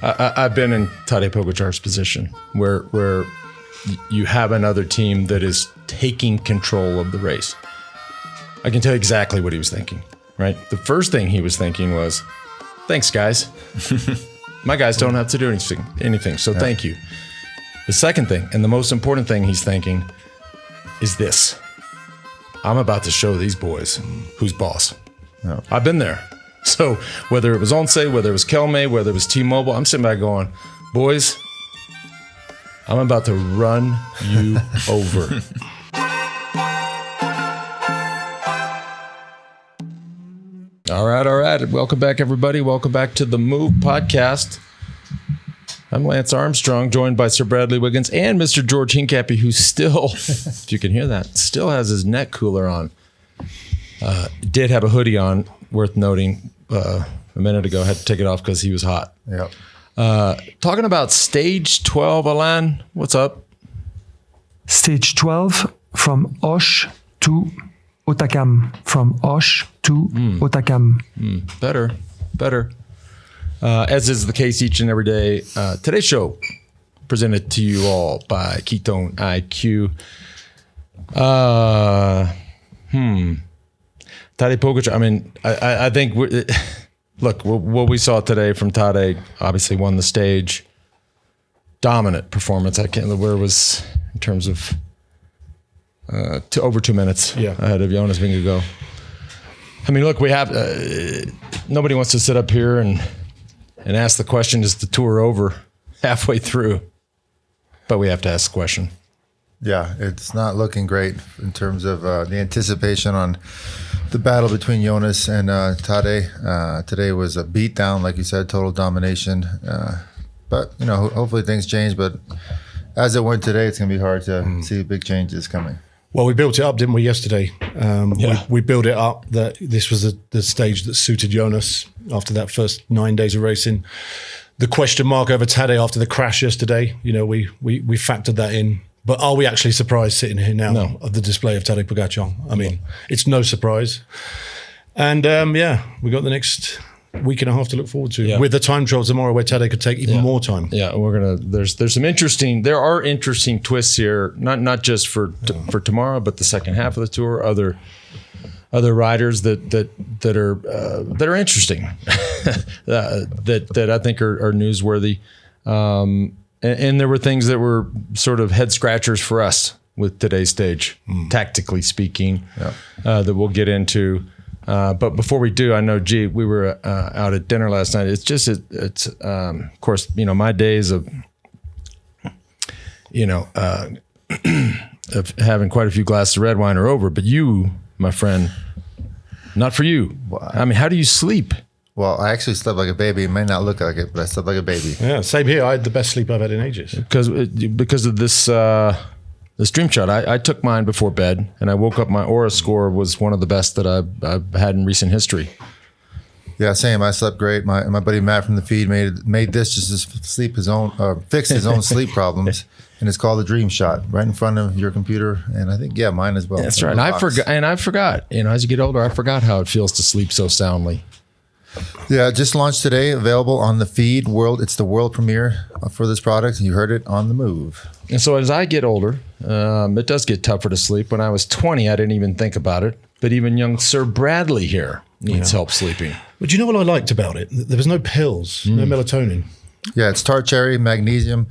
I've been in Tadej Pogačar's position where you have another team that is taking control of the race. I can tell you exactly what he was thinking, right? The first thing he was thinking was, thanks, guys. My guys don't have to do anything, so thank you. The second thing, and the most important thing he's thinking, is this. I'm about to show these boys who's boss. Yeah. I've been there. So whether it was Once, whether it was Kelme, whether it was THEMOVE, I'm sitting back going, boys, I'm about to run you over. All right. Welcome back, everybody. Welcome back to the Move podcast. I'm Lance Armstrong, joined by Sir Bradley Wiggins and Mr. George Hincapie, who still, if you can hear that, still has his neck cooler on. Did have a hoodie on, worth noting. A minute ago, had to take it off because he was hot. Yep. Talking about stage 12, Alain, what's up? Stage 12 from Auch to Hautacam. From Auch to Hautacam. Better. As is the case each and every day. Today's show presented to you all by Ketone IQ. Tadej Pogačar. I mean, I think. Look, what we saw today from Tadej, obviously won the stage. Dominant performance. I can't remember where it was in terms of over 2 minutes ahead of Jonas Vingegaard. I mean, look, we have nobody wants to sit up here and ask the question, is the tour over halfway through? But we have to ask the question. Yeah, it's not looking great in terms of the anticipation on the battle between Jonas and Tadej. Today was a beatdown, like you said, total domination. But, hopefully things change. But as it went today, it's going to be hard to see big changes coming. Well, we built it up, didn't we, yesterday? We built it up that this was the stage that suited Jonas after that first 9 days of racing. The question mark over Tadej after the crash yesterday, we factored that in. But are we actually surprised sitting here now of the display of Tadej Pogačar? I mean, it's no surprise. And we got the next week and a half to look forward to with the time trial tomorrow where Tadej could take even more time. Yeah, there's some there are interesting twists here, not just for tomorrow, but the second half of the tour, other riders that are interesting, that I think are newsworthy. And there were things that were sort of head scratchers for us with today's stage, tactically speaking, that we'll get into. But before we do, I know, we were out at dinner last night. It's of course, my days of, of having quite a few glasses of red wine are over. But you, my friend, not for you. I mean, how do you sleep? Well, I actually slept like a baby. It may not look like it, but I slept like a baby. Yeah, same here. I had the best sleep I've had in ages. Because of this dream shot, I took mine before bed, and I woke up. My Aura score was one of the best that I've had in recent history. Yeah, same. I slept great. My buddy Matt from the feed made this just to fix his own sleep problems. And it's called the Dream Shot, right in front of your computer, and I think mine as well. That's right. And I forgot. As you get older, I forgot how it feels to sleep so soundly. Yeah, just launched today, available on the feed world. It's the world premiere for this product. You heard it on the Move. And so as I get older, it does get tougher to sleep. When I was 20, I didn't even think about it. But even young Sir Bradley here needs help sleeping. But you know what I liked about it? There was no pills, no melatonin. Yeah, it's tart cherry, magnesium,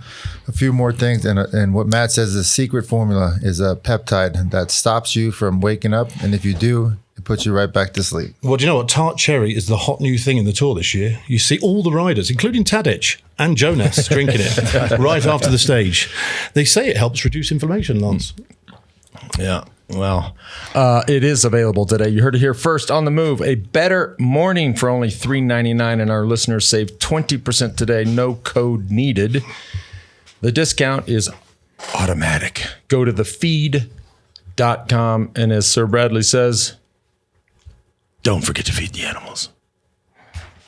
a few more things. And what Matt says the secret formula is a peptide that stops you from waking up. And if you do, it puts you right back to sleep. Well, do you know what? Tart cherry is the hot new thing in the Tour this year. You see all the riders, including Tadej and Jonas, drinking it right after the stage. They say it helps reduce inflammation, Lance. Yeah, well, it is available today. You heard it here first on the Move. A better morning for only $3.99, and our listeners save 20% today. No code needed. The discount is automatic. Go to thefeed.com, and as Sir Bradley says, don't forget to feed the animals.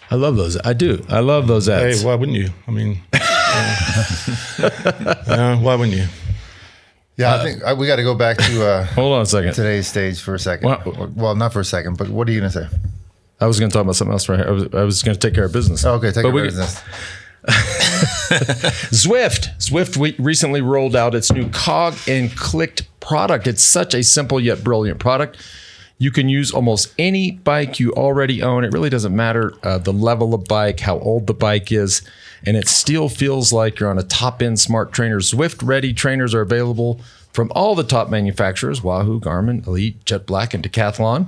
I love those. I do. I love those ads. Hey, why wouldn't you? I mean, why wouldn't you? Yeah, I think we got to go back to hold on a second. Today's stage for a second. Well, not for a second, but what are you going to say? I was going to talk about something else right here. I was going to take care of business. Oh, okay, take care of business. Zwift recently rolled out its new Cog and Clicked product. It's such a simple yet brilliant product. You can use almost any bike you already own. It really doesn't matter the level of bike, how old the bike is, and it still feels like you're on a top-end smart trainer. Zwift-ready trainers are available from all the top manufacturers, Wahoo, Garmin, Elite, Jet Black, and Decathlon,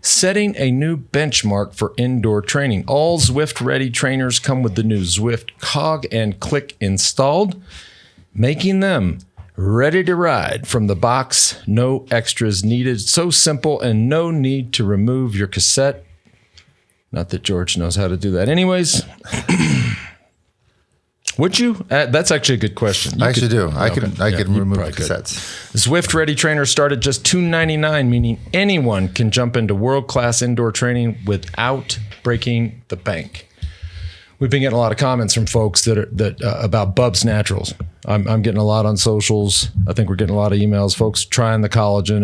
setting a new benchmark for indoor training. All Zwift-ready trainers come with the new Zwift Cog and Click installed, making them ready to ride from the box. No extras needed. So simple and no need to remove your cassette. Not that George knows how to do that. Anyways, would you? That's actually a good question. I actually do. I could remove the cassettes. Zwift Ready Trainer start at just $299, meaning anyone can jump into world-class indoor training without breaking the bank. We've been getting a lot of comments from folks that about Bubs Naturals. I'm getting a lot on socials. I think we're getting a lot of emails. Folks trying the collagen.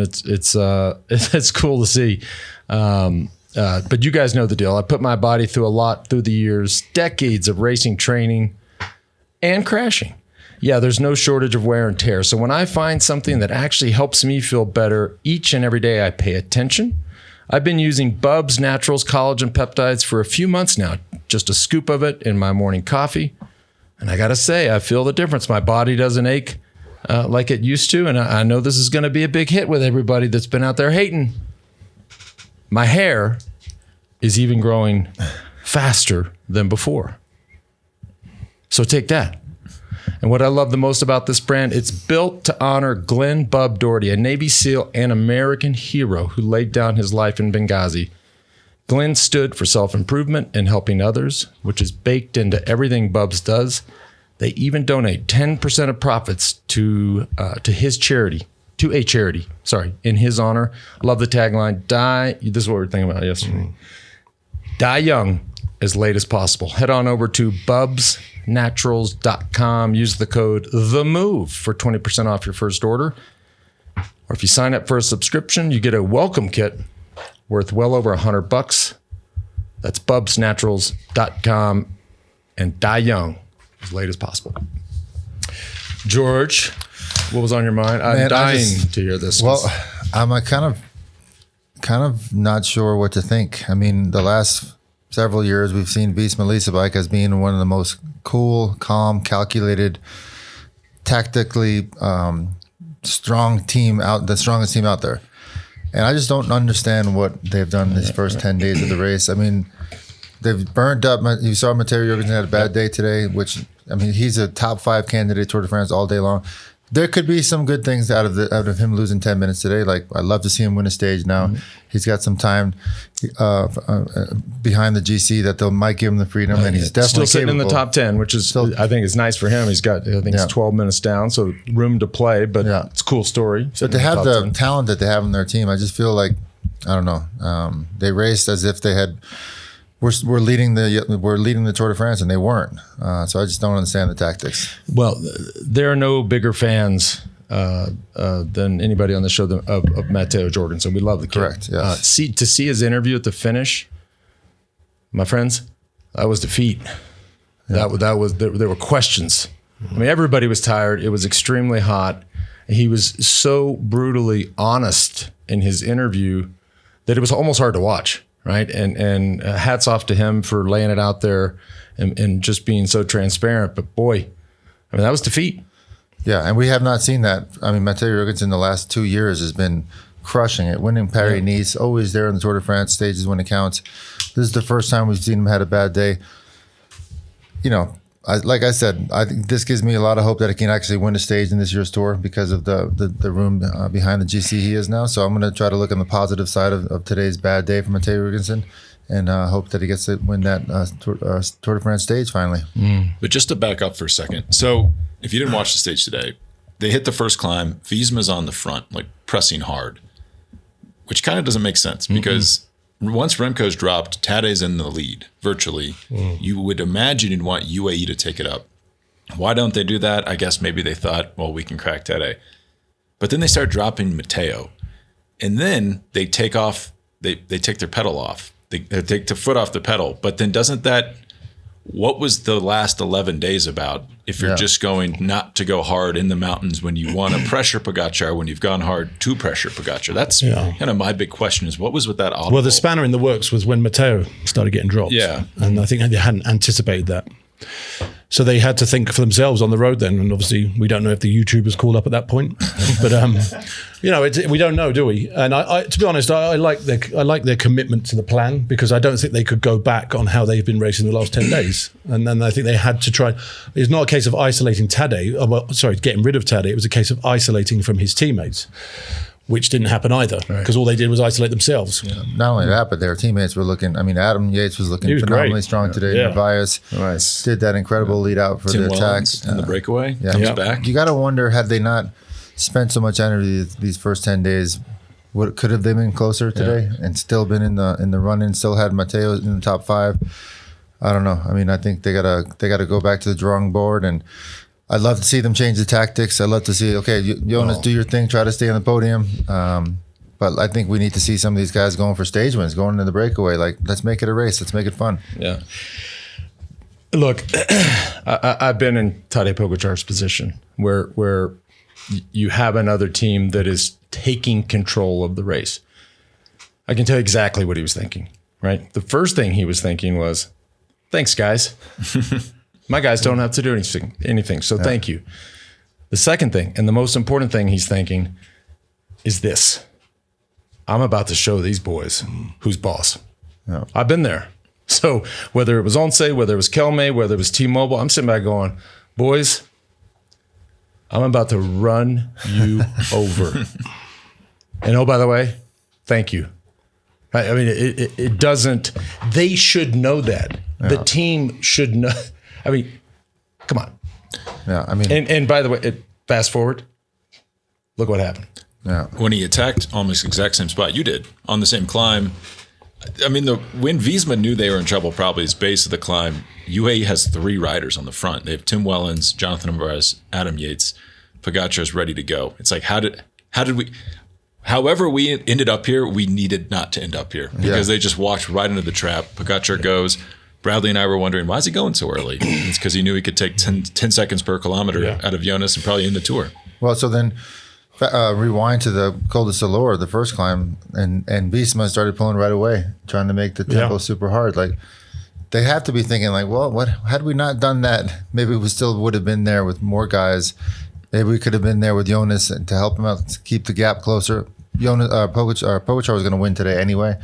It's cool to see. But you guys know the deal. I put my body through a lot through the years, decades of racing training and crashing. Yeah, there's no shortage of wear and tear. So when I find something that actually helps me feel better each and every day, I pay attention. I've been using Bubs Naturals collagen peptides for a few months now. Just a scoop of it in my morning coffee. And I got to say, I feel the difference. My body doesn't ache like it used to. And I know this is going to be a big hit with everybody that's been out there hating. My hair is even growing faster than before. So take that. And what I love the most about this brand, it's built to honor Glenn Bub Doherty, a Navy SEAL and American hero who laid down his life in Benghazi. Glenn stood for self-improvement and helping others, which is baked into everything Bubs does. They even donate 10% of profits to his charity, to a charity, in his honor. Love the tagline, this is what we were thinking about yesterday. Die young, as late as possible. Head on over to bubsnaturals.com. Use the code THEMOVE for 20% off your first order. Or if you sign up for a subscription, you get a welcome kit worth well over $100. That's bubsnaturals.com, and die young as late as possible. George, what was on your mind? I'm dying to hear this. Well, I'm kind of not sure what to think. I mean, the last several years we've seen Visma Lease bike as being one of the most cool, calm, calculated, tactically strong team the strongest team out there. And I just don't understand what they've done these first 10 days of the race. I mean, they've burned up. You saw Tadej Pogačar had a bad day today, which, I mean, he's a top 5 candidate Tour de France all day long. There could be some good things out of him losing 10 minutes today. Like, I'd love to see him win a stage now. Mm-hmm. He's got some time behind the GC that they might give him the freedom, and he's definitely still sitting in the top 10, which is I think is nice for him. He's got it's 12 minutes down, so room to play. But it's a cool story. But to have the talent that they have on their team, I just feel like I don't know. They raced as if they had. We're leading the Tour de France, and they weren't. So I just don't understand the tactics. Well, there are no bigger fans than anybody on the show of Matteo Jorgensen. So we love the kid. Correct. Yes. To see his interview at the finish, my friends, that was defeat. Yeah. That was there were questions. I mean, everybody was tired. It was extremely hot. He was so brutally honest in his interview that it was almost hard to watch. Right. And hats off to him for laying it out there and just being so transparent. But boy, I mean, that was defeat. Yeah. And we have not seen that. I mean, Matteo Jorgensen in the last 2 years has been crushing it, winning Pyrenees, always there in the Tour de France stages when it counts. This is the first time we've seen him had a bad day. You know, like I said, I think this gives me a lot of hope that he can actually win a stage in this year's tour because of the room behind the GC he is now. So I'm going to try to look on the positive side of today's bad day for Matteo Jorgensen and hope that he gets to win that Tour de France stage finally. But just to back up for a second. So if you didn't watch the stage today, they hit the first climb. Visma's on the front, like pressing hard, which kind of doesn't make sense because once Remco's dropped, Tadej's in the lead, virtually. You would imagine you'd want UAE to take it up. Why don't they do that? I guess maybe they thought, well, we can crack Tadej. But then they start dropping Matteo. And then they take off, they take their pedal off. They take the foot off the pedal. But then doesn't that what was the last 11 days about if you're just going not to go hard in the mountains when you want to pressure Pogačar, when you've gone hard to pressure Pogačar? That's kind of my big question is what was with that audible? Well, the spanner in the works was when Petera started getting dropped. Yeah. And I think they hadn't anticipated that. So they had to think for themselves on the road then. And obviously we don't know if the YouTubers called up at that point, but we don't know, do we? And I to be honest, I like their commitment to the plan because I don't think they could go back on how they've been racing the last 10 days. And then I think they had to try. It's not a case of isolating Tadej, getting rid of Tadej. It was a case of isolating from his teammates, which didn't happen either because all they did was isolate themselves. Yeah. Not only that, but their teammates were looking. I mean, Adam Yates was looking phenomenally strong today. Narvaez did that incredible lead out for Tim the attack and the breakaway comes back. You got to wonder, had they not spent so much energy these first 10 days, what could have they been closer today and still been in the run-in? Still had Mateo in the top 5. I don't know. I mean, I think they gotta go back to the drawing board and. I'd love to see them change the tactics. I'd love to see, okay, Jonas, do your thing, try to stay on the podium. But I think we need to see some of these guys going for stage wins, going into the breakaway. Like, let's make it a race. Let's make it fun. Yeah. Look, I've been in Tadej Pogačar's position where you have another team that is taking control of the race. I can tell you exactly what he was thinking, right? The first thing he was thinking was, thanks, guys. My guys don't have to do anything, so thank you. The second thing, and the most important thing he's thinking, is this. I'm about to show these boys who's boss. Yeah. I've been there. So whether it was Once, whether it was Kelme, whether it was T-Mobile, I'm sitting back going, boys, I'm about to run you over. And oh, by the way, thank you. I mean, it doesn't, they should know that. Yeah. The team should know. I mean, come on. Yeah, I mean, and by the way, fast forward. Look what happened. Yeah, when he attacked almost the exact same spot you did on the same climb. I mean, when Visma knew they were in trouble, probably his base of the climb. UAE has 3 riders on the front. They have Tim Wellens, Jonathan Narvaez, Adam Yates. Pogačar's ready to go. It's like how did we? However, we ended up here. We needed not to end up here because they just walked right into the trap. Pogačar goes. Bradley and I were wondering, why is he going so early? It's because he knew he could take 10 seconds per kilometer out of Jonas and probably end the tour. Well, so then rewind to the Col de Salor, the first climb, and Visma started pulling right away, trying to make the tempo super hard. Like, they have to be thinking, like, well, what had we not done that? Maybe we still would have been there with more guys. Maybe we could have been there with Jonas to help him out, to keep the gap closer. Pogačar was going to win today anyway.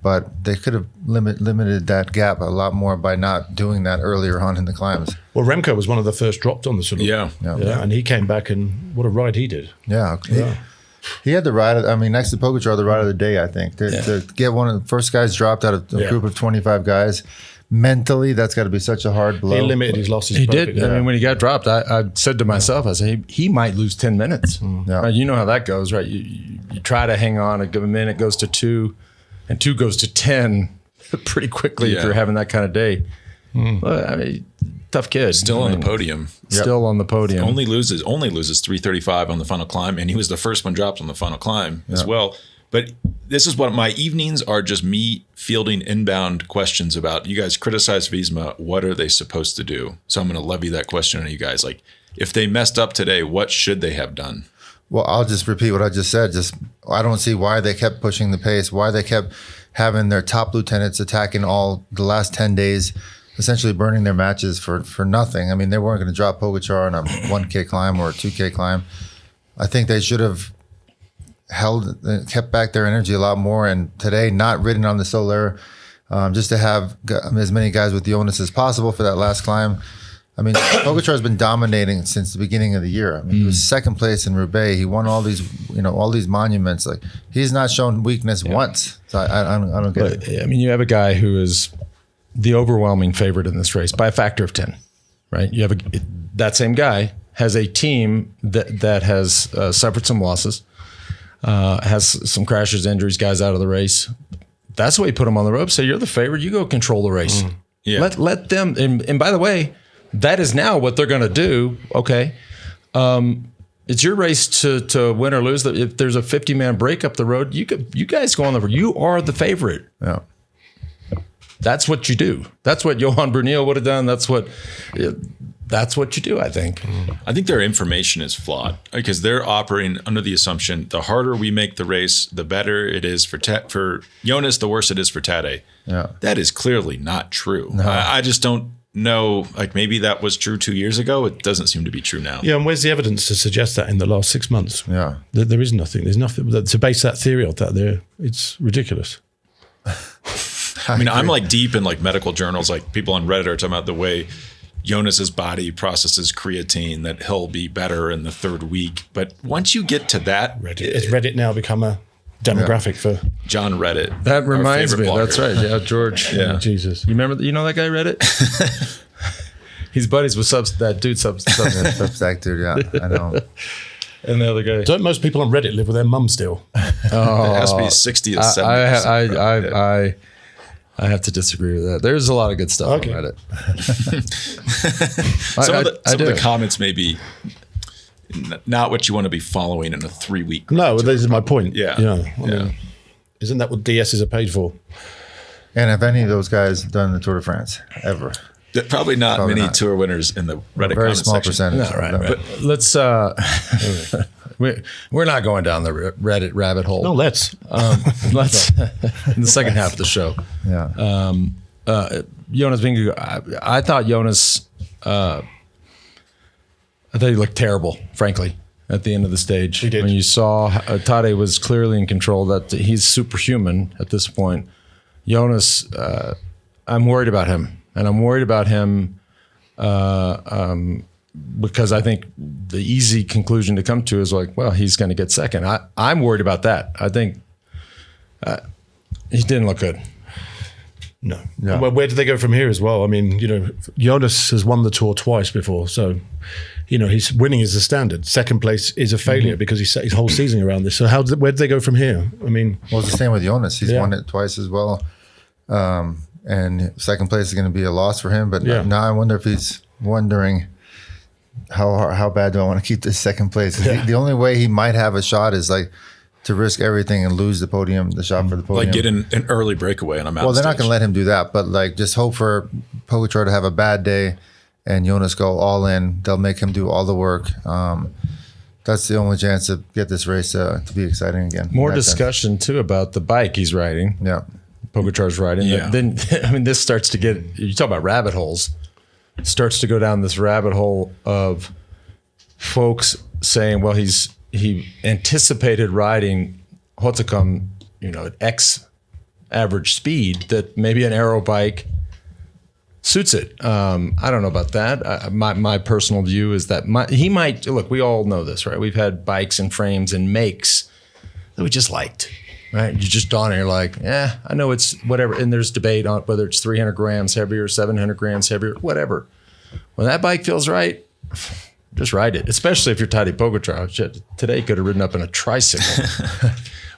But they could have limited that gap a lot more by not doing that earlier on in the climbs. Well, Remco was one of the first dropped on the sort of. Yeah. And he came back and what a ride he did. Yeah. He had the ride, next to Pogačar, the ride of the day, I think. To get one of the first guys dropped out of a group of 25 guys, mentally, that's got to be such a hard blow. He limited his losses. He did. I mean, when he got dropped, I said to myself, I said, he might lose 10 minutes. Right? You know how that goes, right? You try to hang on, a minute goes to 2. And 2 goes to 10 pretty quickly if you're having that kind of day. Well, I mean, tough kid. Still on the podium. Still on the podium. Only loses 3:35 on the final climb, and he was the first one dropped on the final climb as well. But this is what my evenings are, just me fielding inbound questions about. You guys criticize Visma. What are they supposed to do? So I'm going to levy that question on you guys. Like, if they messed up today, what should they have done? Well, I'll just repeat what I just said. I don't see why they kept pushing the pace, why they kept having their top lieutenants attacking all the last 10 days, essentially burning their matches for nothing. I mean, they weren't going to drop Pogačar on a 1K climb or a 2K climb. I think they should have kept back their energy a lot more. And today, not ridden on the Soler, just to have as many guys with Jonas as possible for that last climb. I mean, Pogačar has been dominating since the beginning of the year. I mean, he was second place in Roubaix. He won all these monuments. Like, he's not shown weakness once. So I don't get it. I mean, you have a guy who is the overwhelming favorite in this race by a factor of 10, right? You have that same guy has a team that has suffered some losses, has some crashes, injuries, guys out of the race. That's why you put him on the rope. Say, you're the favorite. You go control the race. Let them. And by the way, that is now what they're going to do. Okay. It's your race to win or lose. If there's a 50-man break up the road, you guys go on the road. You are the favorite. Yeah. That's what you do. That's what Johan Brunel would have done. That's what you do, I think. I think their information is flawed because they're operating under the assumption the harder we make the race, the better it is for Jonas, the worse it is for Tadej. Yeah. That is clearly not true. No. I just don't know. Like maybe that was true 2 years ago. It doesn't seem to be true now. Yeah, and where's the evidence to suggest that in the last 6 months? Yeah. There is nothing. There's nothing to base that theory on that there. It's ridiculous. I mean, I'm like deep in like medical journals, like people on Reddit are talking about the way Jonas's body processes creatine, that he'll be better in the 3rd week. But once you get to that, Has Reddit now become a demographic for John Reddit. That reminds me. blogger. That's right. Yeah, George. Yeah. Jesus? You remember? You know that guy Reddit? He's buddies with that dude Substack dude, yeah, I know. and the other guy. Don't most people on Reddit live with their mum still? It has to be 60 to 70%. I have to disagree with that. There's a lot of good stuff on Reddit. Some of the comments may be not what you want to be following in a 3-week. No, this is my point. Yeah. I mean, isn't that what DSs are paid for? And have any of those guys done the Tour de France ever? Probably not many tour winners in the Reddit Very comment small section. percentage. No, right. of them. But let's. We're not going down the Reddit rabbit hole. No, let's. Let's in the second half of the show. Yeah. Jonas Vingegaard. I thought Jonas. I thought he looked terrible, frankly, at the end of the stage. He did. When you saw Tadej was clearly in control. That he's superhuman at this point. Jonas, I'm worried about him, and I'm worried about him because I think the easy conclusion to come to is like, well, he's going to get second. I'm worried about that. I think he didn't look good. No. Well, where do they go from here as well? I mean, Jonas has won the Tour twice before, so he's winning is the standard. Second place is a failure because he set his whole season around this. So where do they go from here? I mean, Well, it's the same with Jonas. He's won it twice as well. And second place is going to be a loss for him. But now I wonder if he's wondering how bad do I want to keep this second place? The only way he might have a shot is like to risk everything and lose the shot for the podium. Like get an early breakaway on a mountain Well, they're not stage. going to let him do that. But like just hope for Pogačar to have a bad day and Jonas go all in. They'll make him do all the work. That's the only chance to get this race to be exciting again. More discussion too about the bike he's riding. Yeah. Pogačar's riding. Yeah. Then I mean, this starts to get. You talk about rabbit holes. Starts to go down this rabbit hole of folks saying, well, he anticipated riding Hautacam, at X average speed, that maybe an aero bike suits it. I don't know about that. My personal view is that he might look. We all know this, right? We've had bikes and frames and makes that we just liked. Right, you just dawn and you're like, I know it's whatever. And there's debate on whether it's 300 grams heavier, 700 grams heavier, whatever. When that bike feels right, just ride it. Especially if you're Tadej Pogačar. Today could have ridden up in a tricycle.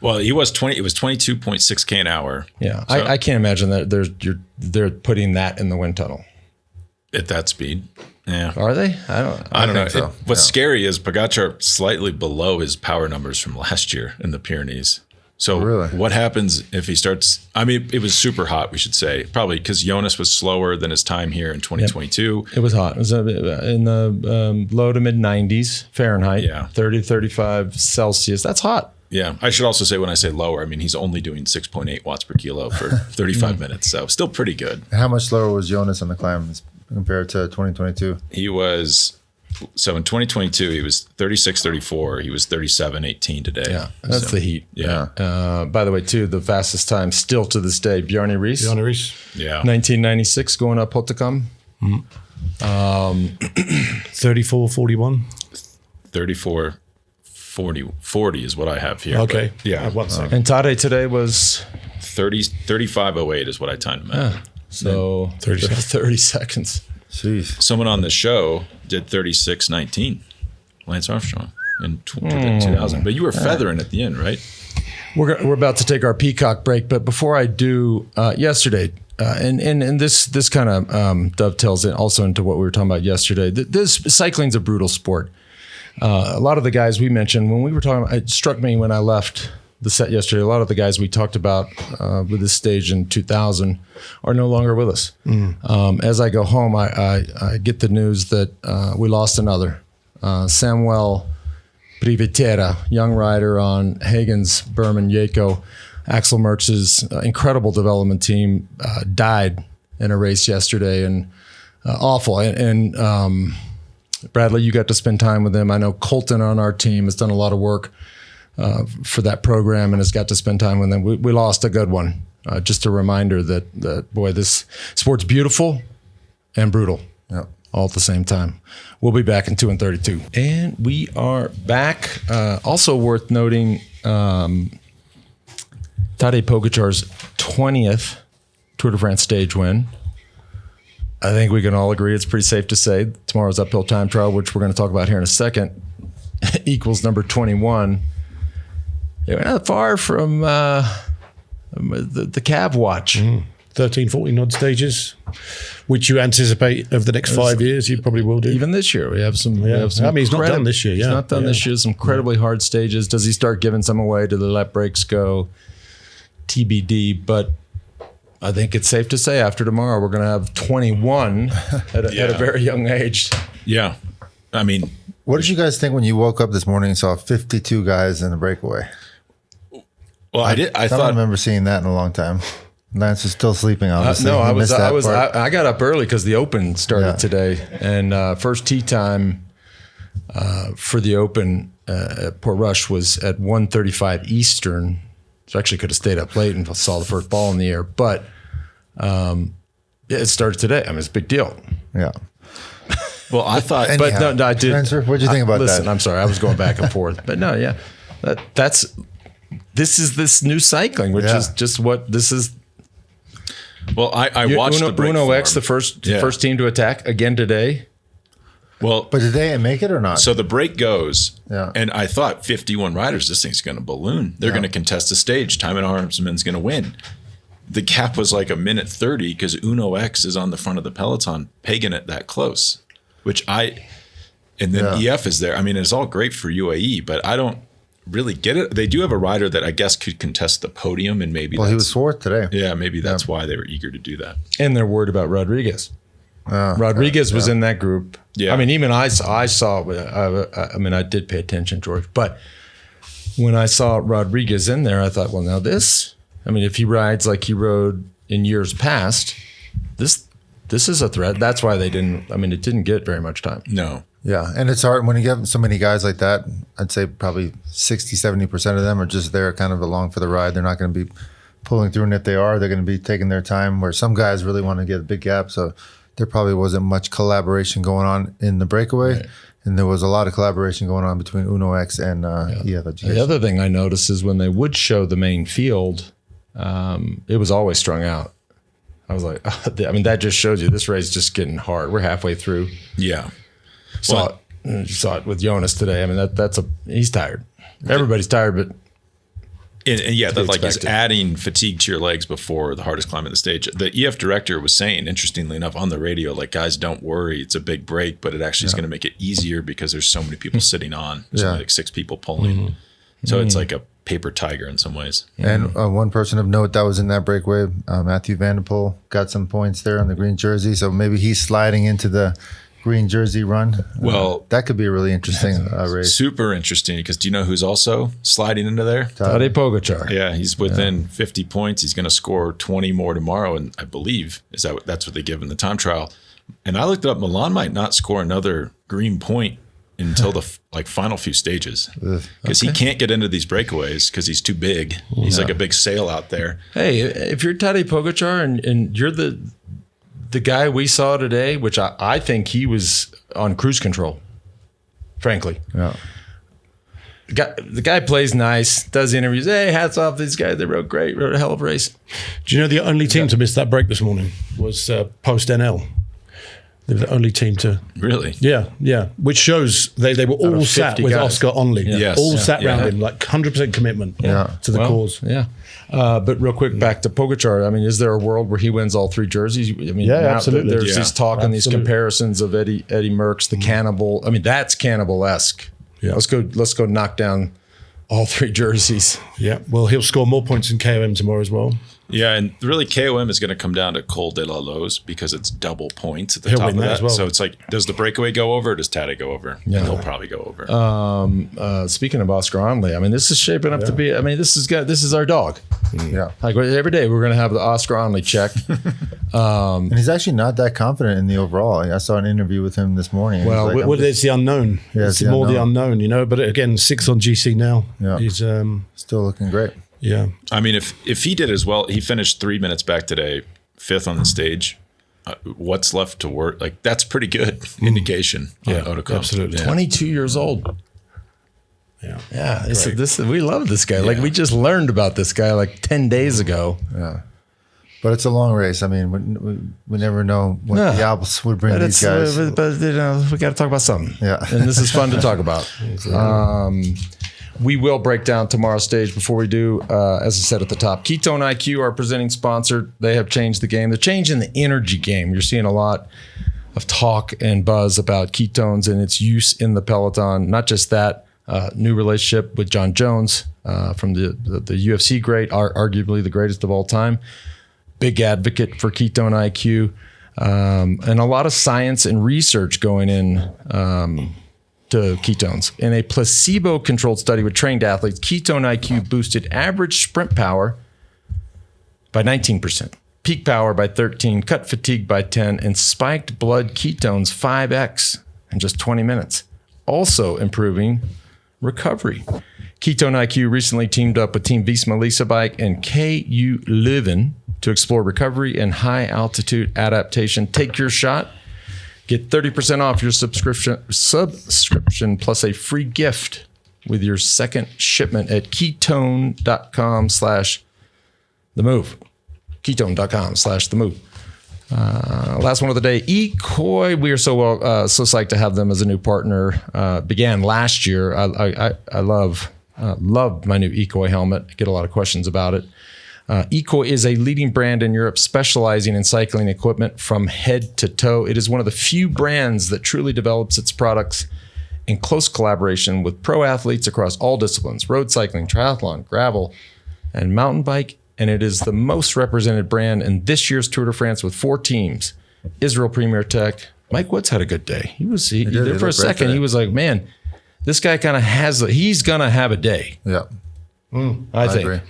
Well, it was 22.6K an hour. Yeah, So, I can't imagine that they're putting that in the wind tunnel. at that speed. Yeah. Are they? I don't know. think so. What's scary is Pogačar slightly below his power numbers from last year in the Pyrenees. So Really? what happens if he starts? I mean, it was super hot, we should say, probably because Jonas was slower than his time here in 2022. It was hot. It was in the low to mid 90s Fahrenheit. Yeah. 30 to 35 Celsius. That's hot. Yeah. I should also say when I say lower, I mean, he's only doing 6.8 watts per kilo for 35 minutes. So still pretty good. And how much slower was Jonas on the climb compared to 2022? He was, so in 2022, he was 36.34. He was 37.18 today. Yeah. That's the heat. Yeah. By the way, too, the fastest time still to this day, Bjarne Riis. Bjarne Riis. Yeah. 1996 going up Hautacam. 34:41. 34.40 is what I have here. Okay. But yeah. 1 second. And Tadej today was 35.08 is what I timed him at. so 30 seconds. Jeez. Someone on the show did 36.19, Lance Armstrong in 2000. But you were feathering at the end, right? We're about to take our peacock break, but before I do, yesterday, and this kind of dovetails in also into what we were talking about yesterday. This cycling's a brutal sport. A lot of the guys we mentioned when we were talking, it struck me when I left the set yesterday. A lot of the guys we talked about with this stage in 2000 are no longer with us. As I go home, I get the news that we lost another. Samuel Petera, young rider on Hagen's Berman Yako. Axel Merckx's incredible development team died in a race yesterday, and awful. And Bradley, you got to spend time with him. I know Colton on our team has done a lot of work for that program and has got to spend time with them. We lost a good one. Just a reminder that boy, this sport's beautiful and brutal. Yep. All at the same time. We'll be back in 2 and 32. And we are back. Also worth noting, Tadej Pogačar's 20th Tour de France stage win. I think we can all agree it's pretty safe to say tomorrow's uphill time trial, which we're going to talk about here in a second, equals number 21. They were not far from the Cav watch. 13, 14 odd stages, which you anticipate over the next 5 years, you probably will do. Even this year, we have some. I mean, he's not done this year. He's not done this year. Some incredibly hard stages. Does he start giving some away? Do the let breaks go? TBD. But I think it's safe to say after tomorrow, we're going to have 21 at a very young age. Yeah. I mean, what did you guys think when you woke up this morning and saw 52 guys in the breakaway? Well, I don't remember seeing that in a long time. Lance is still sleeping. Obviously, no, I got up early because the Open started today, and first tee time for the Open at Port Rush was at 1:35 Eastern. So I actually could have stayed up late and saw the first ball in the air, but it started today. I mean, it's a big deal. Yeah. Well, I thought, anyhow, but no, I did. Spencer, what did you think about that? Listen, I'm sorry, I was going back and forth, but no, yeah, this is this new cycling, which is just what this is. Well, I watched the break Uno form. X, the first team to attack again today. Well, but did they make it or not? So the break goes, Yeah. and I thought 51 riders, this thing's going to balloon. They're going to contest the stage. Time and Armsman's going to win. The gap was like a minute 30 because Uno X is on the front of the peloton, pegging it that close, and then EF is there. I mean, it's all great for UAE, but I don't really get it. They do have a rider that I guess could contest the podium, and maybe he was fourth today. Yeah, maybe that's why they were eager to do that. And they're worried about Rodriguez. Rodriguez was in that group. Yeah. I mean, even I saw. I mean, I did pay attention, George, but when I saw Rodriguez in there, I thought, well, now this. I mean, if he rides like he rode in years past, this is a threat. That's why they didn't. I mean, it didn't get very much time. No. Yeah, and it's hard when you have so many guys like that. I'd say probably 60-70% of them are just there kind of along for the ride. They're not going to be pulling through, and if they are, they're going to be taking their time, where some guys really want to get a big gap. So there probably wasn't much collaboration going on in the breakaway. Right. And there was a lot of collaboration going on between Uno X and EF Education. The other thing I noticed is when they would show the main field, it was always strung out. I was like, I mean, that just shows you this race is just getting hard. We're halfway through. Yeah. Saw it with Jonas today. I mean, he's tired. Everybody's tired, but that like is adding fatigue to your legs before the hardest climb of the stage. The EF director was saying, interestingly enough, on the radio, like, guys, don't worry, it's a big break, but it actually is going to make it easier because there's so many people sitting on. There's only like 6 people pulling, so it's like a paper tiger in some ways. And one person of note that was in that breakaway, Matthew Van Der Poel, got some points there on the green jersey, so maybe he's sliding into the green jersey run. Well, that could be a really interesting race. Super interesting, because do you know who's also sliding into there? Tadej Pogačar. Yeah, he's within 50 points. He's going to score 20 more tomorrow, and I believe that's what they give in the time trial. And I looked it up. Milan might not score another green point until the final few stages, because he can't get into these breakaways because he's too big. He's like a big sail out there. Hey, if you're Tadej Pogačar and you're the guy we saw today, which I think he was on cruise control, frankly. Yeah. The guy plays nice, does interviews. Hey, hats off to these guys. They rode great, rode a hell of a race. Do you know the only team to miss that break this morning was Post NL? They were the only team to. Really? Yeah. Which shows they were all sat with guys. Oscar Onley. Yeah. Yes. All sat around him, like 100% commitment to the cause. Yeah. But real quick, back to Pogačar. I mean, is there a world where he wins all 3 jerseys? I mean, absolutely. There's this talk and these comparisons of Eddie Merckx, the cannibal. I mean, that's cannibal-esque. Yeah. Let's go knock down all 3 jerseys. Yeah. Well, he'll score more points in KOM tomorrow as well. Yeah, and really KOM is going to come down to Col de la Loze because it's double points at the He'll top win of that that. as well. So it's like, does the breakaway go over or does Tadej go over? Yeah. And he'll probably go over. Speaking of Oscar Onley, I mean, this is shaping up to be. I mean, this is our dog. Yeah. Like every day, we're going to have the Oscar Onley check. And he's actually not that confident in the overall. I saw an interview with him this morning. and Well, he's like, It's the unknown. Yeah, it's it's the more the unknown. unknown, you know. But again, 6th on GC now. Yeah. He's still looking great. yeah. I mean, if he did as well, he finished 3 minutes back today, 5th on the stage. What's left to work? Like, that's pretty good indication. Yeah, on Hautacam. absolutely. Yeah. 22 years old. Yeah. Yeah, we love this guy. Like we just learned about this guy like 10 days ago. Yeah. But it's a long race. I mean, we never know what No. the Alps would bring But these guys. but you know, we got to talk about something. Yeah. And this is fun to talk about. We will break down tomorrow's stage. Before we do, as I said at the top, Ketone IQ, our presenting sponsor, they have changed the game. They're changing the energy game. You're seeing a lot of talk and buzz about ketones and its use in the peloton. Not just that, new relationship with John Jones from the UFC great, arguably the greatest of all time. Big advocate for Ketone IQ, and a lot of science and research going in to ketones. In a placebo-controlled study with trained athletes, Ketone IQ boosted average sprint power by 19%, peak power by 13%, cut fatigue by 10%, and spiked blood ketones 5x in just 20 minutes, also improving recovery. Ketone IQ recently teamed up with Team Visma Lease bike and KU Leuven to explore recovery and high-altitude adaptation. Take your shot. Get 30% off your subscription plus a free gift with your second shipment at ketone.com/themove. Ketone.com/themove. Last one of the day, Ekoi. We are so psyched to have them as a new partner. Began last year. I love my new Ekoi helmet. I get a lot of questions about it. Ekoi is a leading brand in Europe specializing in cycling equipment from head to toe. It is one of the few brands that truly develops its products in close collaboration with pro athletes across all disciplines: road cycling, triathlon, gravel, and mountain bike. And it is the most represented brand in this year's Tour de France with 4 teams. Israel Premier Tech. Mike Woods had a good day. He there for a second. He was like, man, this guy kind of he's going to have a day. Yeah. I think. Agree.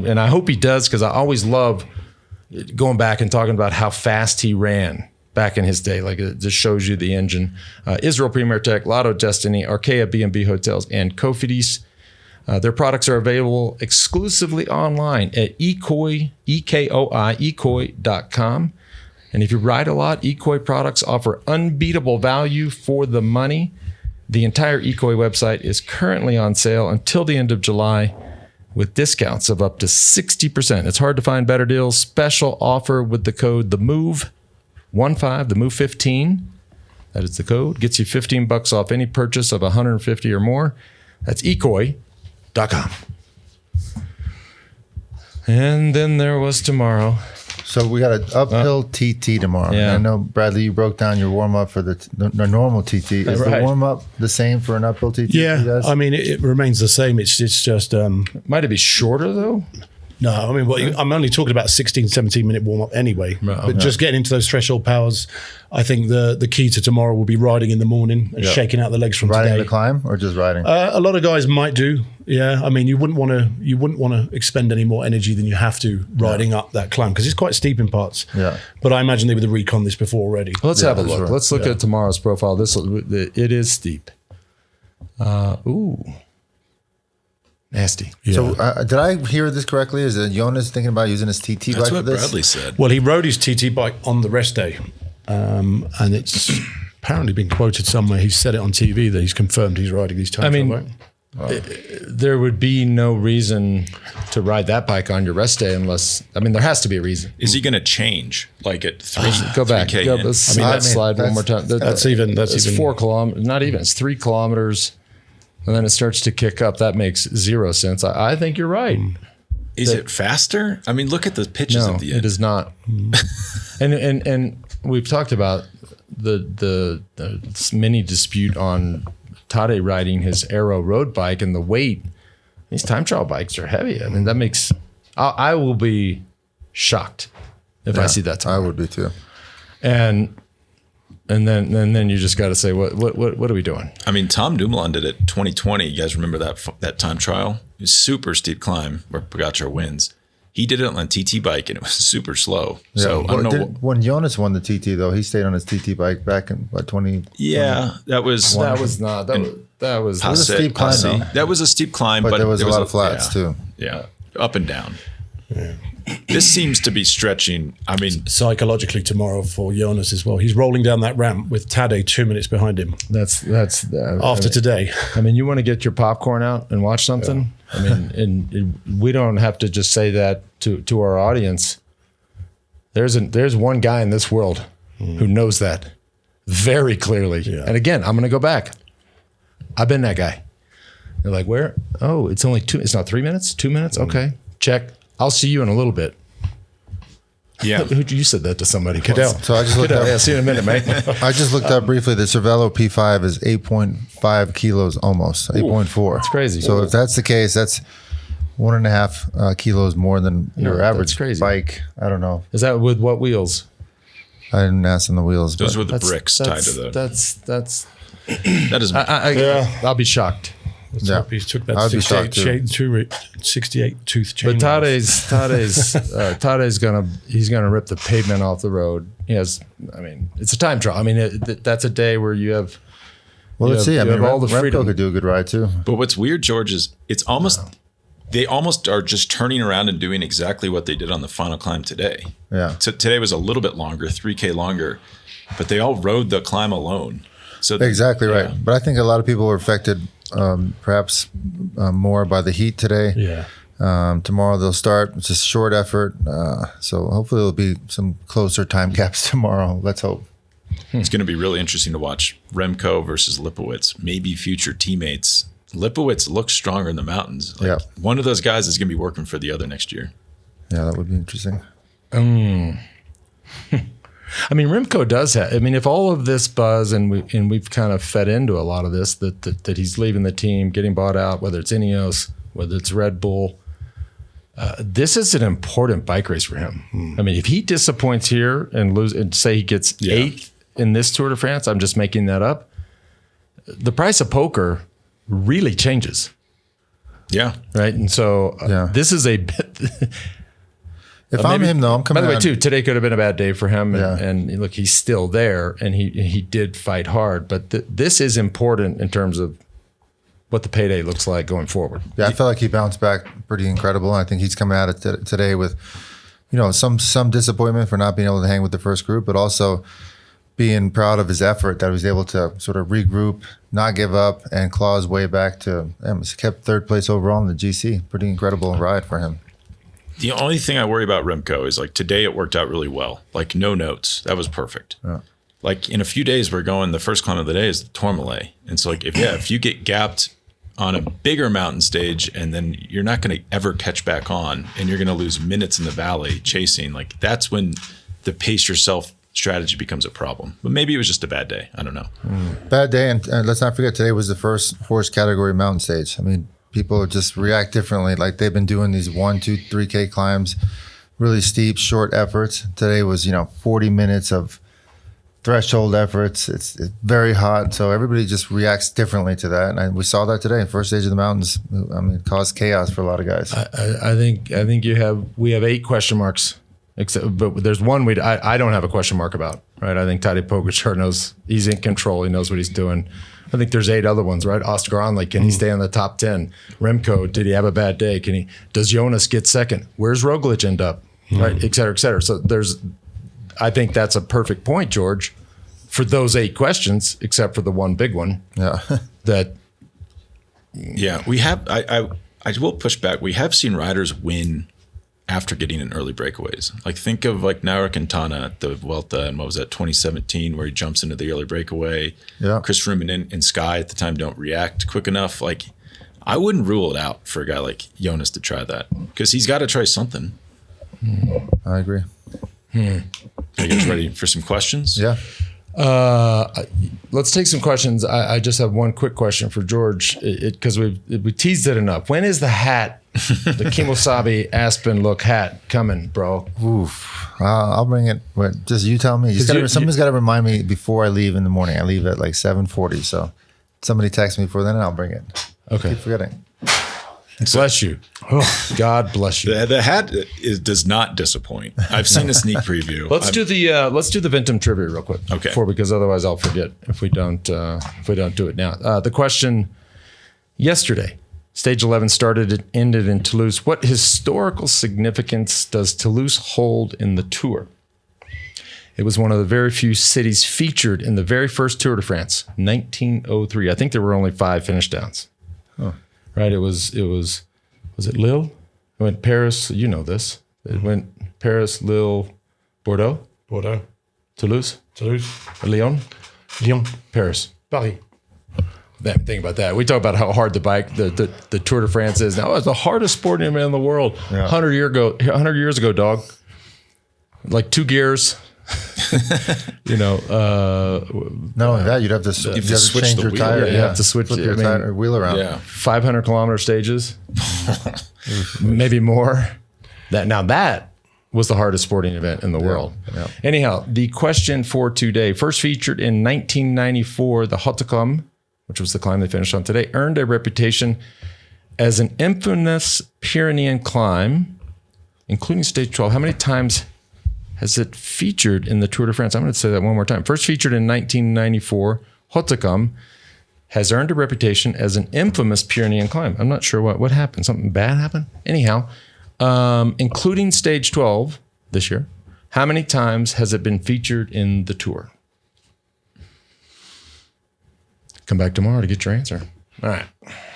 And I hope he does, because I always love going back and talking about how fast he ran back in his day. Like, it just shows you the engine. Israel Premier Tech, Lotto Destiny, Arkea B&B Hotels, and Cofidis. Their products are available exclusively online at Ekoi, Ekoi.com. And if you ride a lot, Ekoi products offer unbeatable value for the money. The entire Ekoi website is currently on sale until the end of July with discounts of up to 60%. It's hard to find better deals. Special offer with the code THEMOVE15, THEMOVE15. That is the code. Gets you $15 off any purchase of $150 or more. That's Ekoi.com. And then there was tomorrow. So we got an uphill TT tomorrow. Yeah. I know, Bradley, you broke down your warm-up for the normal TT. Is Right. the warm-up the same for an uphill TT? Yeah, I mean, it remains the same. It's just Might it be shorter, though? no. I mean, I'm only talking about 16, 17-minute warm up anyway. But just getting into those threshold powers, I think the key to tomorrow will be riding in the morning and shaking out the legs from riding today. the climb or just riding? A lot of guys might do. Yeah, I mean, you wouldn't want to expend any more energy than you have to riding up that climb, because it's quite steep in parts. Yeah. But I imagine they would have recon this before already. Let's have a look. sure. Let's look at tomorrow's profile. It is steep. Ooh. Nasty. So did I hear this correctly? Is that Jonas thinking about using his TT bike That's for what this? Bradley said. Well, he rode his TT bike on the rest day, and it's apparently been quoted somewhere. He's said it on TV that he's confirmed he's riding these time trial bike. There would be no reason to ride that bike on your rest day unless, there has to be a reason. Is he going to change like at 3? Go back. 3K Go, in? let's slide one more time. That's even 4 kilometers. Not even. It's 3 kilometers. And then it starts to kick up. That makes zero sense. I think you're right. Is it faster? I mean, look at the pitches No, at the end. it is not. and we've talked about the mini dispute on Tadej riding his Aero road bike and the weight. These time trial bikes are heavy. I mean, that makes I will be shocked if I see that tomorrow. I would be too. And then you just got to say, what are we doing? I mean, Tom Dumoulin did it 2020. You guys remember that time trial? It was super steep climb where Pogacar wins. He did it on a TT bike and it was super slow. Yeah. So I don't know. When Jonas won the TT though, he stayed on his TT bike back in 20. Yeah, that was That was a steep climb, though. That was a steep climb, But there was a lot of flats too. Yeah, up and down. Yeah. This seems to be stretching. I mean, Psychologically tomorrow for Jonas as well. He's rolling down that ramp with Tadej 2 minutes behind him. After today. I mean, you want to get your popcorn out and watch something? Yeah. I mean, and we don't have to just say that to our audience. There's one guy in this world who knows that very clearly. Yeah. And again, I'm going to go back. I've been that guy. They're like, where? Oh, it's only it's not 3 minutes, 2 minutes. Okay, check. I'll see you in a little bit. Yeah. You said that to somebody. Cadell. So I just looked up. Yeah, see you in a minute, mate. I just looked up briefly. The Cervelo P5 is 8.5 kilos almost, 8.4. That's crazy. So if that's the case, that's 1.5 kilos more than your average bike. I don't know. Is that with what wheels? I didn't ask on the wheels. Those were the bricks tied to the. That is. I'll be shocked. Yeah, He took that I'd be shocked 68 tooth chain. But Tadej's gonna rip the pavement off the road. He has. I mean, it's a time trial. I mean, that's a day where you have. Well, let's see. I mean, all the freedom. Remco could do a good ride too. But what's weird, George, is it's almost. They almost are just turning around and doing exactly what they did on the final climb today. Yeah. So today was a little bit longer, 3K longer, but they all rode the climb alone. So exactly right. But I think a lot of people were affected. Perhaps more by the heat today. Yeah. Tomorrow they'll start. It's just short effort. So hopefully there'll be some closer time gaps tomorrow. Let's hope. It's going to be really interesting to watch Remco versus Lipowitz, maybe future teammates. Lipowitz looks stronger in the mountains. One of those guys is going to be working for the other next year. Yeah, that would be interesting. I mean, Remco does have. I mean, if all of this buzz and we've kind of fed into a lot of this that he's leaving the team, getting bought out, whether it's Ineos, whether it's Red Bull, this is an important bike race for him. I mean, if he disappoints here and say he gets 8th in this Tour de France, I'm just making that up. The price of poker really changes. Yeah. Right. And so this is a bit. If I'm him, though, I'm coming. By the way, too, today could have been a bad day for him. Yeah. And look, he's still there, and he did fight hard. But this is important in terms of what the payday looks like going forward. Yeah, I felt like he bounced back pretty incredible. I think he's coming at it today with, some disappointment for not being able to hang with the first group, but also being proud of his effort that he was able to sort of regroup, not give up, and claw his way back to. He's kept 3rd place overall in the GC. Pretty incredible ride for him. The only thing I worry about Remco is like today it worked out really well. Like no notes. That was perfect. Yeah. Like in a few days we're going, the first climb of the day is the Tourmalet. And so like if you get gapped on a bigger mountain stage and then you're not going to ever catch back on and you're going to lose minutes in the valley chasing, like that's when the pace yourself strategy becomes a problem. But maybe it was just a bad day. I don't know. Bad day. And let's not forget today was the first horse category mountain stage. I mean, people just react differently. Like they've been doing these 1, 2, 3K climbs, really steep, short efforts. Today was, 40 minutes of threshold efforts. It's very hot. So everybody just reacts differently to that. And we saw that today. First stage of the mountains, I mean, it caused chaos for a lot of guys. I think we have 8 question marks, but there's one I don't have a question mark about, right? I think Tadej Pogačar knows he's in control. He knows what he's doing. I think there's 8 other ones, right? Ostergronley, can he stay in the top 10? Remco, did he have a bad day? Does Jonas get second? Where's Roglic end up? Right, et cetera, et cetera. So I think that's a perfect point, George, for those 8 questions, except for the one big one. Yeah. We have. I will push back. We have seen riders win after getting in early breakaways. Like think of like Nairo Quintana at the Vuelta, and what was that, 2017, where he jumps into the early breakaway. Yeah. Chris Froome and Sky at the time don't react quick enough. Like I wouldn't rule it out for a guy like Jonas to try that because he's got to try something. I agree. Are you guys ready for some questions? Yeah. Let's take some questions. I just have one quick question for George, because we teased it enough. When is the hat, the Kimosabi Aspen look hat coming, bro? Oof. I'll bring it. Just you tell me. Somebody's got to remind me before I leave in the morning. I leave at like 7:40. So somebody text me before then and I'll bring it. Okay. I keep forgetting. Bless you. Oh, God bless you. The hat does not disappoint. I've seen a sneak preview. Let's do the Ventum trivia real quick. Okay. Because otherwise I'll forget if we don't do it now. The question yesterday, stage 11 started and ended in Toulouse. What historical significance does Toulouse hold in the Tour? It was one of the very few cities featured in the very first Tour de France, 1903. I think there were only 5 finish downs. Oh. Right? Was it Lille? It went Paris. You know this. It went Paris, Lille, Bordeaux, Toulouse, Lyon, Paris. Paris. Think about that. We talk about how hard the Tour de France is. Now it's the hardest sporting event in the world. Yeah. 100 years ago, dog. Like 2 gears. Not only that, you'd have to switch change the your wheel. tire. You have to switch flip your tire, wheel around. Yeah. 500 kilometer stages, maybe more. That was the hardest sporting event in the world. Yeah. Anyhow, the question for today, first featured in 1994, the Hautacam, which was the climb they finished on today, earned a reputation as an infamous Pyrenean climb, including stage 12. How many times has it featured in the Tour de France? I'm going to say that one more time. First featured in 1994, Hautacam has earned a reputation as an infamous Pyrenean climb. I'm not sure what happened. Something bad happened? Anyhow, including stage 12 this year, how many times has it been featured in the Tour? Come back tomorrow to get your answer. All right.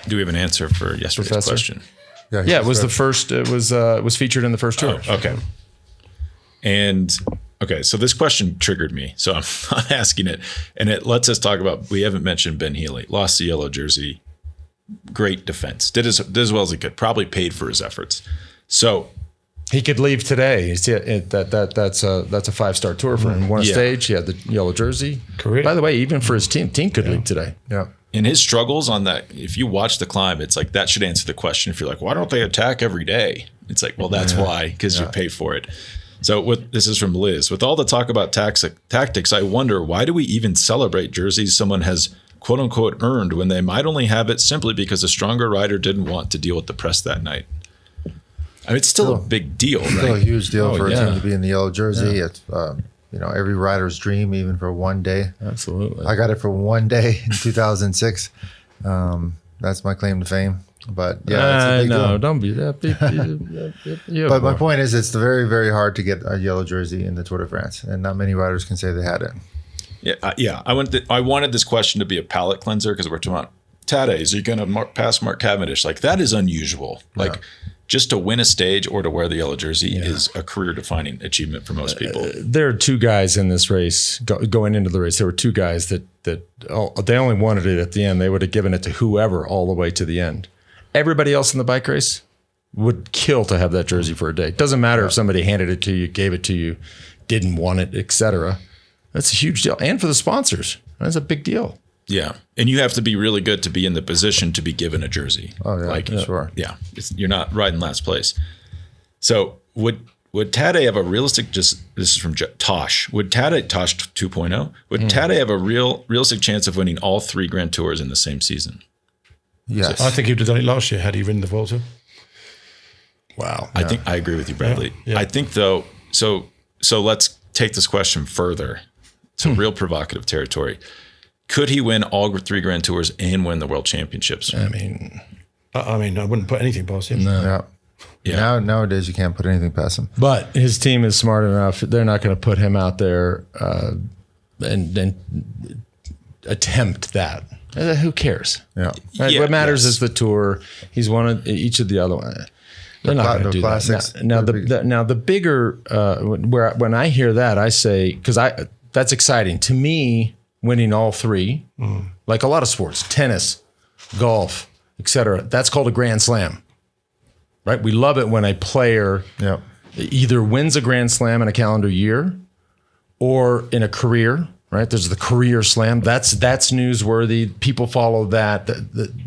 Do we have an answer for yesterday's Professor? question? Yeah, it was the first. It was featured in the first Tour. Oh, okay. And okay, so this question triggered me. So I'm asking it, and it lets us talk about, we haven't mentioned Ben Healy. Lost the yellow jersey. Great defense. Did as well as he could. Probably paid for his efforts. So he could leave today. You see, that's a 5-star tour for him. Won a stage. He had the yellow jersey. Correct. By the way, even for his team could leave today. Yeah. in his struggles on that, if you watch the climb, it's like that should answer the question. If you're like, why don't they attack every day? It's like, well, that's why, because you pay for it. So this is from Liz. With all the talk about tactics, I wonder, why do we even celebrate jerseys someone has quote unquote earned when they might only have it simply because a stronger rider didn't want to deal with the press that night? I mean, it's still a big deal, right? Still a huge deal for a team to be in the yellow jersey. It's every rider's dream, even for one day. Absolutely. I got it for one day in 2006. That's my claim to fame. But yeah, it's a big deal. Don't be that. But my point is, it's very, very hard to get a yellow jersey in the Tour de France, and not many riders can say they had it. Yeah. I wanted this question to be a palate cleanser because we're talking about Tadej. Is he going to pass Mark Cavendish? Like, that is unusual. Like, just to win a stage or to wear the yellow jersey is a career-defining achievement for most people. There are two guys in this race going into the race. There were two guys that they only wanted it at the end. They would have given it to whoever all the way to the end. Everybody else in the bike race would kill to have that jersey for a day. It doesn't matter if somebody handed it to you, gave it to you, didn't want it, etc. That's a huge deal. And for the sponsors, that's a big deal. Yeah. And you have to be really good to be in the position to be given a jersey. Oh, yeah, sure. Yeah. You're not riding last place. So would Tadej have a realistic, this is from Tosh, Tosh 2.0, would Tadej have a realistic chance of winning all 3 Grand Tours in the same season? Yes. I think he would have done it last year had he ridden the Volta. Wow. I think I agree with you, Bradley. Yeah. I think though, so let's take this question further to real provocative territory. Could he win all 3 Grand Tours and win the World Championships? I mean, I wouldn't put anything past him. no. Yeah. Nowadays, you can't put anything past him. But his team is smart enough. They're not going to put him out there and attempt that. Who cares? Yeah. Right? Yeah, What matters is the Tour. He's won each of the other ones. They're not going to do classics. that. Now the bigger when I hear that, I say, because that's exciting to me. Winning all 3, like a lot of sports, tennis, golf, etc. That's called a Grand Slam, right? We love it when a player either wins a Grand Slam in a calendar year or in a career right? There's the career slam. That's newsworthy. People follow that.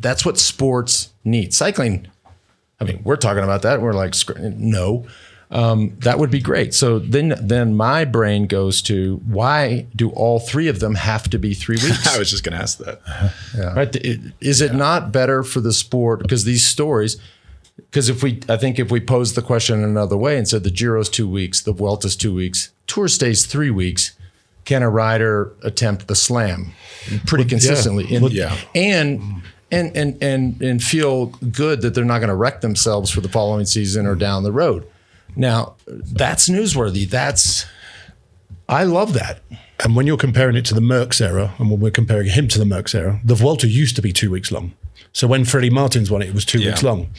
That's what sports need. Cycling, I mean, we're talking about that. We're like, no, that would be great. So then my brain goes to, why do all three of them have to be 3 weeks? I was just going to ask that. Right? Is it not better for the sport? Because these stories, because if we pose the question another way and said the Giro's 2 weeks, the Vuelta's 2 weeks, Tour stays 3 weeks, can a rider attempt the slam pretty consistently? And feel good that they're not going to wreck themselves for the following season or down the road. Now, that's newsworthy. I love that. And when you're comparing it to the Merckx era, and when we're comparing him to the Merckx era, the Vuelta used to be 2 weeks long. So when Freddie Martins won it, it was 2 weeks long.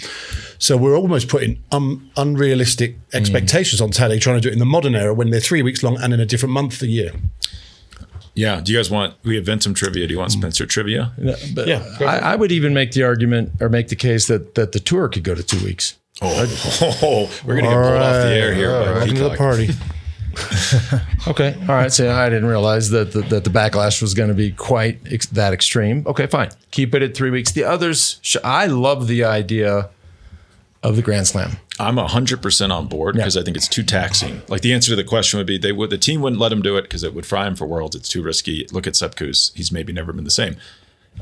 So we're almost putting unrealistic expectations on Tadej trying to do it in the modern era when they're 3 weeks long and in a different month a year. Yeah. Do you guys we have Ventum trivia. Do you want Spencer trivia? But I would even make the argument or make the case that the Tour could go to 2 weeks. We're going to get pulled off the air here. Welcome to the party. Okay. All right. So I didn't realize that the backlash was going to be quite that extreme. Okay, fine. Keep it at 3 weeks. The others, I love the idea of the Grand Slam. I'm 100% on board because I think it's too taxing. Like the answer to the question would be the team wouldn't let him do it because it would fry him for Worlds. It's too risky. Look at Sepp Kuss. He's maybe never been the same.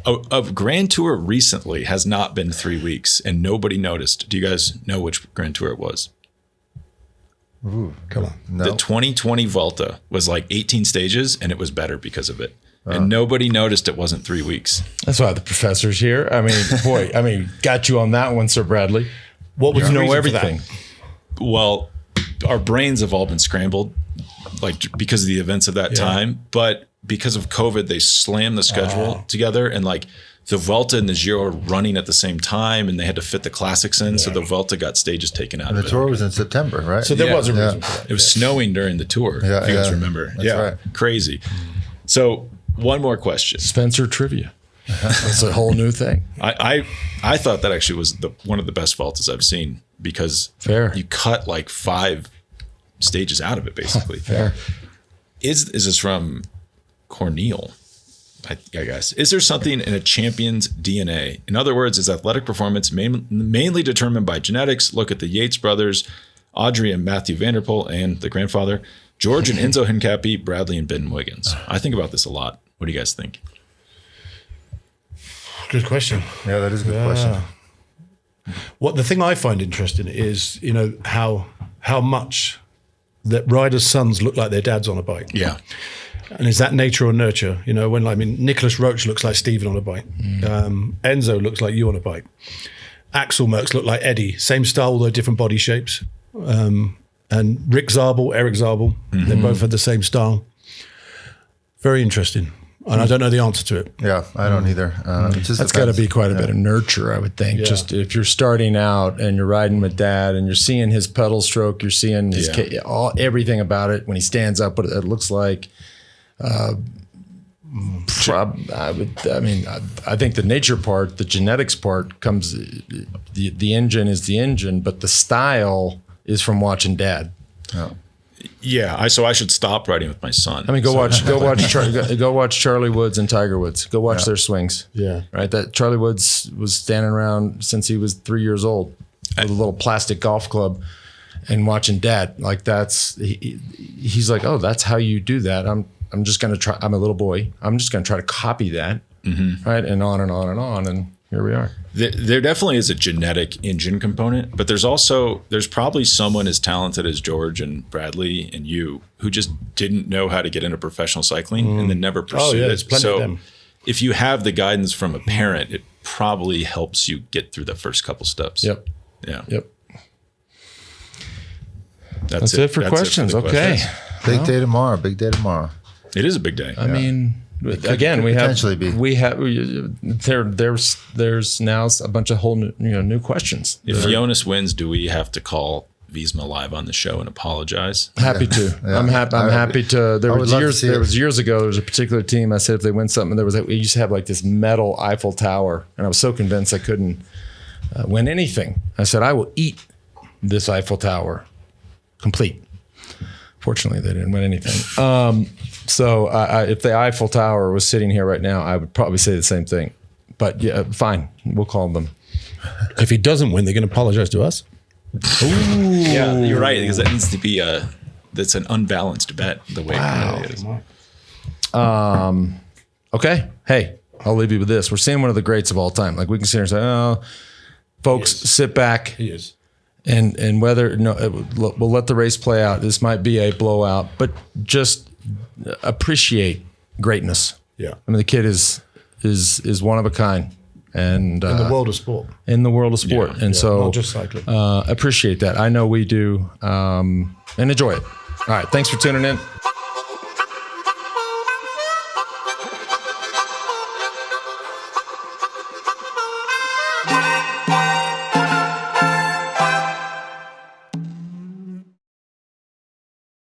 A Grand Tour recently has not been 3 weeks and nobody noticed. Do you guys know which Grand Tour it was? Ooh, come on. No. The 2020 Vuelta was like 18 stages and it was better because of it. And nobody noticed it wasn't 3 weeks. That's why the professor's here. I mean, got you on that one, Sir Bradley. What was You the know reason for everything. that? Well, our brains have all been scrambled, like because of the events of that time. But because of COVID, they slammed the schedule together, and like the Vuelta and the Giro are running at the same time, and they had to fit the classics in. So the Vuelta got stages taken out. And the Tour was in September, right? So there was a reason for that. It was snowing during the Tour. Yeah, if you guys remember. That's right. Crazy. So one more question. Spencer trivia. That's a whole new thing. I thought that actually was one of the best Vueltas I've seen because you cut like 5 stages out of it basically. Fair. Is this from Cornel? I guess. Is there something in a champion's DNA? In other words, is athletic performance mainly determined by genetics? Look at the Yates brothers, Audrey and Matthew Van Der Poel, and the grandfather, George and Enzo Hincapie, Bradley and Ben Wiggins. I think about this a lot. What do you guys think? Good question. Yeah, that is a good question. What the thing I find interesting is, how much that riders' sons look like their dads on a bike. Yeah. And is that nature or nurture? Nicholas Roach looks like Stephen on a bike. Enzo looks like you on a bike. Axel Merckx look like Eddie. Same style, although different body shapes. And Rick Zabel, Eric Zabel, they both had the same style. Very interesting. And I don't know the answer to it. Yeah, I don't either. That's got to be quite a bit of nurture, I would think. Yeah. Just if you're starting out and you're riding with dad and you're seeing his pedal stroke, you're seeing his everything about it when he stands up, what it looks like. I think the nature part, the genetics part comes. The engine is the engine, but the style is from watching dad. Yeah. Yeah, so I should stop riding with my son. I mean, go watch Charlie Woods and Tiger Woods. Go watch their swings. Yeah, right. That Charlie Woods was standing around since he was 3 years old with a little plastic golf club, and watching dad. Like he's like, oh, that's how you do that. I'm just gonna try. I'm a little boy. I'm just gonna try to copy that, right? And on and on and on, and here we are. There definitely is a genetic engine component, but there's probably someone as talented as George and Bradley and you who just didn't know how to get into professional cycling and then never pursued it. Plenty of them. If you have the guidance from a parent, it probably helps you get through the first couple steps. Yep. Yeah. Yep. That's it for questions. Okay. Big day tomorrow. It is a big day. I mean, again, there's now a bunch of whole new questions. If Jonas wins, do we have to call Visma live on the show and apologize? Happy to. Yeah. I'm happy to. There was years ago. There was a particular team. I said if they win something, we used to have like this metal Eiffel Tower, and I was so convinced I couldn't win anything. I said I will eat this Eiffel Tower complete. Fortunately, they didn't win anything. So if the Eiffel Tower was sitting here right now, I would probably say the same thing. But yeah, fine. We'll call them. If he doesn't win, they're going to apologize to us. Yeah, you're right, because that needs to be that's an unbalanced bet the way it is. Okay. Hey, I'll leave you with this. We're seeing one of the greats of all time. Like, we can sit here and say, oh, folks, sit back. He is. And whether we'll let the race play out. This might be a blowout, but just appreciate greatness. Yeah. I mean, the kid is one of a kind, and In the world of sport. In the world of sport, and so not just cycling. Appreciate that. I know we do, and enjoy it. All right, thanks for tuning in.